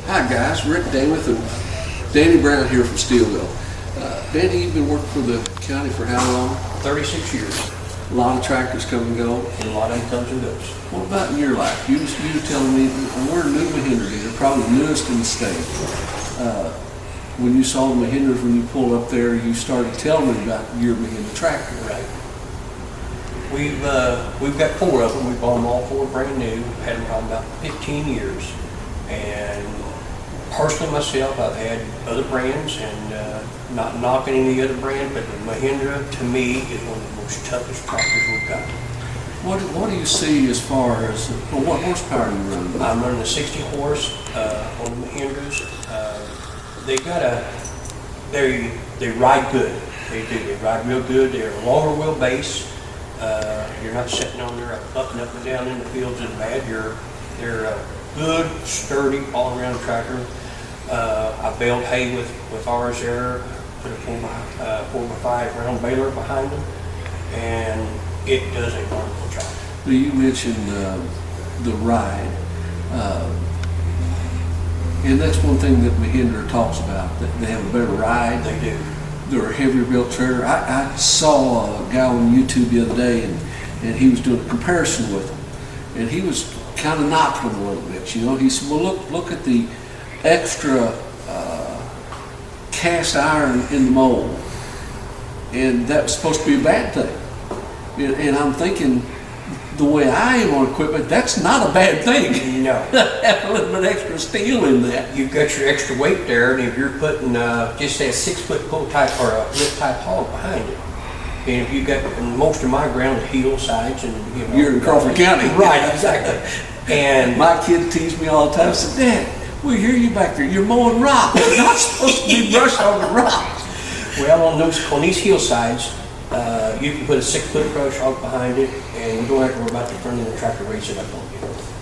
Hi guys, Rick Damath and Danny Brown here from Steelville. Danny, you've been working for the county for how long? 36 years. A lot of tractors come and go. And a lot of them comes and goes. What about in your life? You were telling me, we're a new Mahindra dealer, probably the newest in the state. When you saw the Mahindras, when you pulled up there, you started telling me about your Mahindra tractor. Right. We've got 4 of them. We bought them all 4 brand new. Had them probably about 15 years. And personally myself, I've had other brands, and not knocking any other brand, but the Mahindra to me is one of the most toughest tractors we've got. What do you see as far as, what horsepower are you running? I'm running a 60 horse on the Mahindras. They ride good. They do. They ride real good. They're a longer wheelbase. You're not sitting on there up and down in the fields as bad. They're a good, sturdy, all-around tractor. I baled hay with ours there. Put a 4x5 round baler behind them, and it does a wonderful job. You mentioned the ride, and that's one thing that Mahindra talks about, that they have a better ride. They do. They're a heavier built trailer. I saw a guy on YouTube the other day, and he was doing a comparison with them, and he was kind of knocking them a little bit. You know, he said, "Well, look at the extra cast iron in the mold, and that was supposed to be a bad thing." And I'm thinking, the way I am on equipment, that's not a bad thing. No. Have a little bit extra steel in that. You've got your extra weight there, and if you're putting just say a 6-foot pull type or a lift type hog behind it, and if you got, and most of my ground is hill sides, and you know, You're in Crawford County. Right, exactly. And my kids tease me all the time. Said, "Dad, we hear you back there. You're mowing rock. You're not supposed to be brush hogging rocks." well, on these hillsides, you can put a 6-foot brush hog behind it, and you don't have to worry about the front of the tractor racing up on you.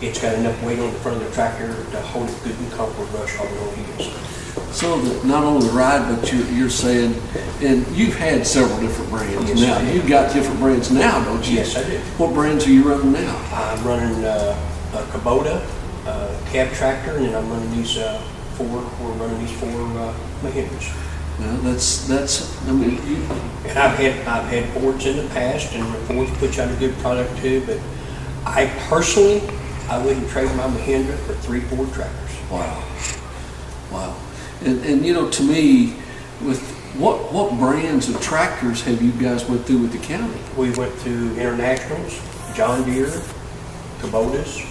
It's got enough weight on the front of the tractor to hold it good and comfortable brush hogging on heels. So that not only the ride, but you're saying, and you've had several different brands. Yes, now. I have. You've got different brands now, don't you? Yes, I do. What brands are you running now? I'm running a Kubota cab tractor, and then I'm running these 4. We're running these 4 Mahindras. Well, that's. I mean, And I've had Fords in the past, and Fords puts out a good product too. But I personally, I wouldn't trade my Mahindra for 3 Ford tractors. Wow. And you know, to me, with what brands of tractors have you guys went through with the county? We went through Internationals, John Deere, Kubotas,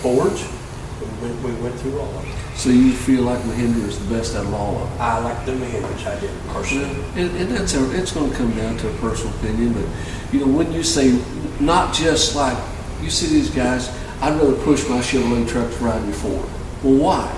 Fords. We went through all of them. So you feel like Mahindra is the best out of all of them? I like the Mahindras, I did personally. And that's it's going to come down to a personal opinion, but you know, when you say, not just like, you see these guys, I'd rather push my Chevrolet truck to ride your Ford. Well, why?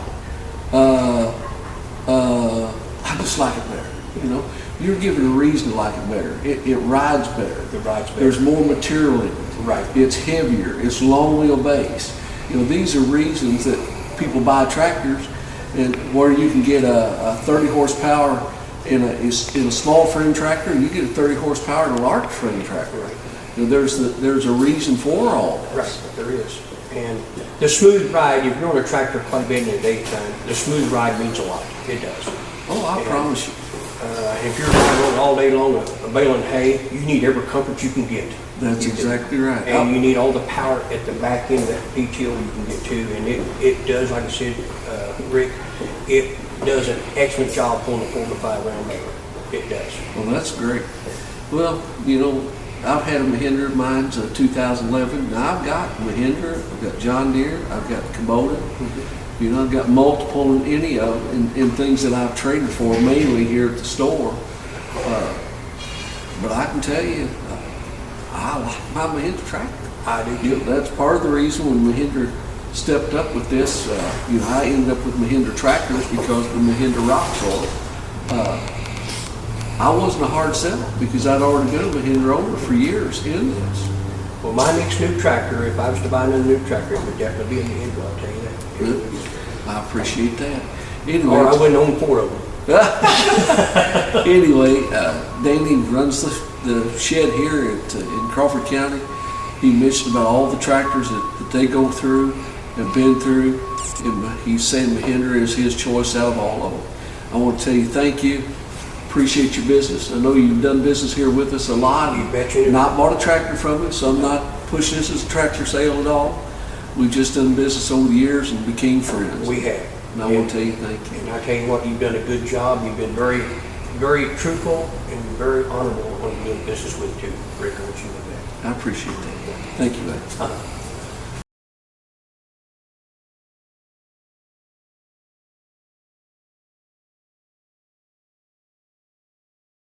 I just like it better. You know, you're given a reason to like it better. It rides better. It rides better. There's more material in it. Right. It's heavier. It's long wheelbase. You know, these are reasons that people buy tractors, and where you can get a 30 horsepower in a small frame tractor, and you get a 30 horsepower in a large frame tractor. Right. You know, there's a reason for all this. Right, there is. And the smooth ride, if you're on a tractor quite a bit in the daytime, the smooth ride means a lot. It does. Oh, I promise you. If you're running all day long a baling hay, you need every comfort you can get. That's exactly right. And you need all the power at the back end of that PTO you can get to. And it does, like I said, Rick, it does an excellent job pulling a 4x5 round baler. It does. Well, that's great. Well, you know, I've had a Mahindra. Mine's a 2011. Now I've got Mahindra, I've got John Deere, I've got Kubota. You know, I've got multiple in any of in things that I've traded for, mainly here at the store. But I can tell you, I like my Mahindra tractor. I do. You know, that's part of the reason when Mahindra stepped up with this. You know, I ended up with Mahindra tractors because of the Mahindra rock salt. I wasn't a hard seller because I'd already been a Mahindra owner for years in this. Well, my next new tractor, if I was to buy another new tractor, it would definitely be a Mahindra, I'll tell you that. Good. I appreciate that. Anyway, Or I wouldn't own 4 of them. Anyway, Danny runs the shed here in Crawford County. He mentioned about all the tractors that they go through. have been through. And he's saying Mahindra is his choice out of all of them. I want to tell you thank you. Appreciate your business. I know you've done business here with us a lot. You bet you do. Not bought a tractor from us, so I'm not pushing this as a tractor sale at all. We've just done business over the years and became friends. We have. And I want to tell you thank you. And I tell you what, you've done a good job. You've been very, very truthful and very honorable when you're doing business with too. Rick, I want you to know that. I appreciate that. Thank you, Ed.